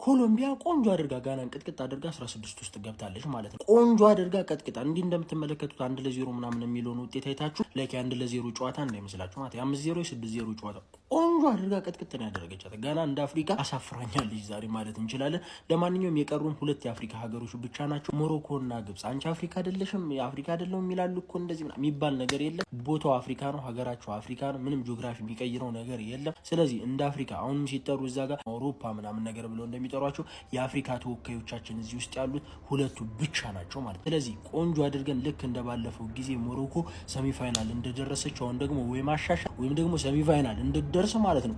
ኮሎምቢያ ቆንጆ አድርጋ ጋናን ቅጥቅጥ አድርጋ 16 ውስጥ ገብታለች ማለት ነው። ቆንጆ አድርጋ ቀጥቅጣ እንዲህ እንደምትመለከቱት 1-0 ምናምን የሚለውን ውጤት አይታችሁ ላይክ 1-0 ጨዋታ እንዳይመስላችሁ ማለት 5-0 6-0 ጨዋታ ቆንጆ አድርጋ ቀጥቅጥ ነው ያደረገቻት ጋና። እንደ አፍሪካ አሳፍራኛለች ዛሬ ማለት እንችላለን። ለማንኛውም የቀሩን 2 የአፍሪካ ሀገሮች ብቻ ናቸው፣ ሞሮኮ እና ግብጽ። አንቺ አፍሪካ አይደለሽም የአፍሪካ አይደለም የሚላሉ እኮ እንደዚህ የሚባል ነገር የለም። ቦታው አፍሪካ ነው፣ ሀገራቸው አፍሪካ ነው። ምንም ጂኦግራፊ የሚቀይረው ነገር የለም። ስለዚህ እንደ አፍሪካ አሁንም ሲጠሩ እዛ ጋር አውሮፓ ምናምን ነገር ብለው እንደሚጠሯቸው የአፍሪካ ተወካዮቻችን እዚህ ውስጥ ያሉት 2 ብቻ ናቸው ማለት። ስለዚህ ቆንጆ አድርገን ልክ እንደባለፈው ጊዜ ሞሮኮ ሰሚፋይናል እንደደረሰች አሁን ደግሞ ወይ ማሻሻል ወይም ደግሞ ሰሚፋይናል እንደደርስ ማለት ነው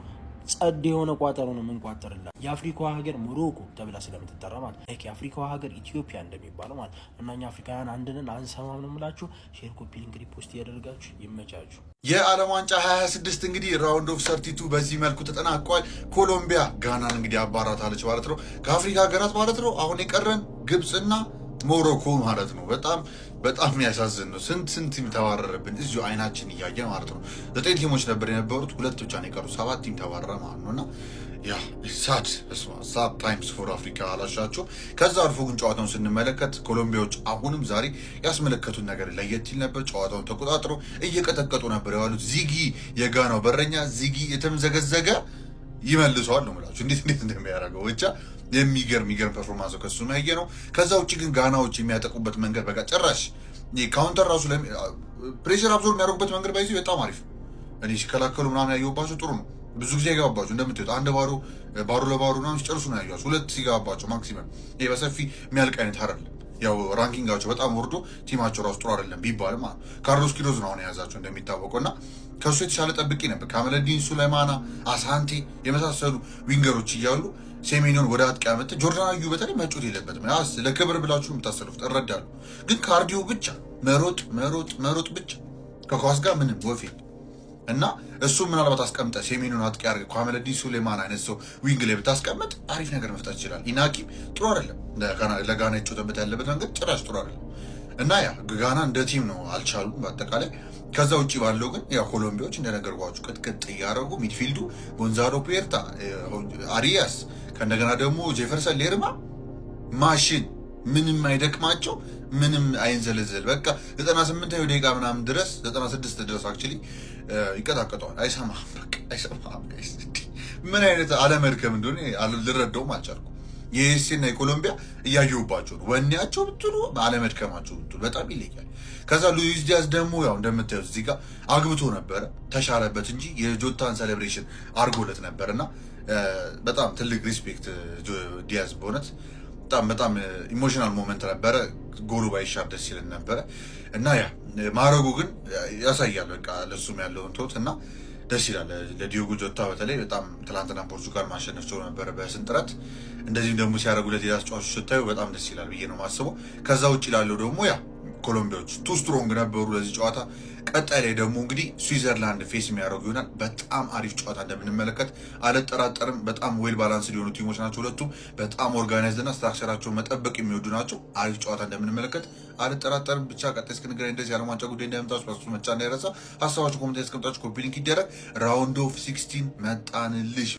ጸድ የሆነ ቋጠሮ ነው የምንቋጠርላት። የአፍሪካዋ ሀገር ሞሮኮ ተብላ ስለምትጠራ ማለት ላይክ የአፍሪካዋ ሀገር ኢትዮጵያ እንደሚባለው ማለት እናኛ አፍሪካውያን አንድነን አንሰማም ነው የምላችሁ። ሼር፣ ኮፒ ሊንክ፣ ሪፖስት እያደረጋችሁ ይመቻችሁ። የዓለም ዋንጫ 26 እንግዲህ ራውንድ ኦፍ 32 በዚህ መልኩ ተጠናቋል። ኮሎምቢያ ጋናን እንግዲህ አባራታለች ማለት ነው። ከአፍሪካ ሀገራት ማለት ነው አሁን የቀረን ግብፅና ሞሮኮ ማለት ነው። በጣም የሚያሳዝን ነው። ስንት ቲም ተባረረብን እዚሁ አይናችን እያየ ማለት ነው። 9 ቲሞች ነበር የነበሩት፣ 2 ብቻ ነው የቀሩት። 7 ቲም ተባረረ ማለት ነው። እና ያ ሳድ ታይምስ ፎር አፍሪካ አላሻቸው። ከዛ አልፎ ግን ጨዋታውን ስንመለከት ኮሎምቢያዎች አሁንም ዛሬ ያስመለከቱን ነገር ለየት ይል ነበር። ጨዋታውን ተቆጣጥሮ እየቀጠቀጡ ነበር የዋሉት። ዚጊ የጋናው በረኛ ዚጊ የተምዘገዘገ ይመልሰዋል ነው የምላችሁ። እንዴት እንደሚያደርገው ብቻ የሚገርም ፐርፎርማንስ ከሱ ያየ ነው። ከዛ ውጭ ግን ጋናዎች የሚያጠቁበት መንገድ በቃ ጭራሽ ካውንተር ራሱ ፕሬሽር አብዞር የሚያደርጉበት መንገድ ባይዚ በጣም አሪፍ። እኔ ሲከላከሉ ምናምን ያየሁባቸው ጥሩ ነው። ብዙ ጊዜ ያገባባቸው እንደምትወጣ 1 ባዶ ለባዶ ምናምን ሲጨርሱ ነው ያዩዋቸው። 2 ሲገባባቸው ማክሲመም ይሄ በሰፊ የሚያልቅ አይነት አይደለም። ያው ራንኪንጋቸው በጣም ወርዶ ቲማቸው ራሱ ጥሩ አይደለም ቢባልም ካርሎስ ኪሮዝ ነው አሁን የያዛቸው እንደሚታወቀው እና ከሱ የተሻለ ጠብቄ ነበር። ካመለዲን ሱላይማና፣ አሳንቴ የመሳሰሉ ዊንገሮች እያሉ ሴሜኒዮን ወደ አጥቂ ያመጣ ጆርዳን አዩ በተለይ መጮት የለበትም። ለክብር ብላችሁ የምታሰሉት እረዳለሁ፣ ግን ካርዲዮ ብቻ መሮጥ ብቻ ከኳስ ጋር ምንም ወፌ እና እሱ ምናልባት አስቀምጠ ሴሜኒዮን አጥቂ አድርገህ ካመለዲን ሱሌማን አይነት ሰው ዊንግ ላይ ብታስቀምጥ አሪፍ ነገር መፍታት ይችላል። ኢናኪም ጥሩ አይደለም፣ ለጋና ይጮተበት ያለበት መንገድ ጭራሽ ጥሩ አይደለም እና ያ ጋና እንደ ቲም ነው አልቻሉም በአጠቃላይ። ከዛ ውጭ ባለው ግን ያ ኮሎምቢያዎች እንደነገርኳችሁ ቅጥቅጥ እያደረጉ ሚድፊልዱ ጎንዛሎ ፑርታ፣ አሪያስ ከእንደገና ደግሞ ጄፈርሰን ሌርማ ማሽን ምንም አይደክማቸው ምንም አይንዘለዘል። በቃ 98ኛው ደቂቃ ምናምን ድረስ 96 ድረስ አክቹሊ ይቀጣቀጠዋል። አይሰማም። ምን አይነት አለመድከም እንደሆነ ልረዳውም አልቻልኩም። የኤስና የኮሎምቢያ እያየሁባቸው ነው። ወኔያቸው ብትሉ አለመድከማቸው ብትሉ በጣም ይለያል። ከዛ ሉዊስ ዲያዝ ደግሞ ያው እንደምታዩት እዚህ ጋር አግብቶ ነበረ ተሻለበት እንጂ የጆታን ሴሌብሬሽን አድርጎለት ነበርና በጣም ትልቅ ሪስፔክት ዲያዝ በእውነት በጣም ኢሞሽናል ሞመንት ነበረ። ጎሉ ባይሻር ደስ ይለን ነበረ እና ያ ማረጉ ግን ያሳያል በቃ ለሱም ያለውን ቶት እና ደስ ይላል። ለዲዮጎ ጆታ በተለይ በጣም ትላንትና ፖርቹጋል ማሸነፍ ችሎ ነበረ በስንጥረት። እንደዚህም ደግሞ ሲያደርጉለት የራስ ጨዋቾች ስታዩ በጣም ደስ ይላል ብዬ ነው የማስበው። ከዛ ውጭ ላለው ደግሞ ያ ኮሎምቢያዎች ቱ ስትሮንግ ነበሩ ለዚህ ጨዋታ። ቀጣይ ላይ ደግሞ እንግዲህ ስዊዘርላንድ ፌስ የሚያደርጉ ይሆናል። በጣም አሪፍ ጨዋታ እንደምንመለከት አልጠራጠርም። በጣም ዌል ባላንስ ሊሆኑ ቲሞች ናቸው ሁለቱም። በጣም ኦርጋናይዝድ እና ስትራክቸራቸውን መጠበቅ የሚወዱ ናቸው። አሪፍ ጨዋታ እንደምንመለከት አልጠራጠርም። ብቻ ቀጣይ እስክንገናኝ እንደዚህ የዓለም ዋንጫ ጉዳይ እንዳይመጣችሁ በሱ መጫ እንዳይረሳ። ሀሳባችሁ ኮሜንት ያስቀምጣችሁ፣ ኮፒ ሊንክ ይደረግ። ራውንድ ኦፍ 16 መጣንልሽ።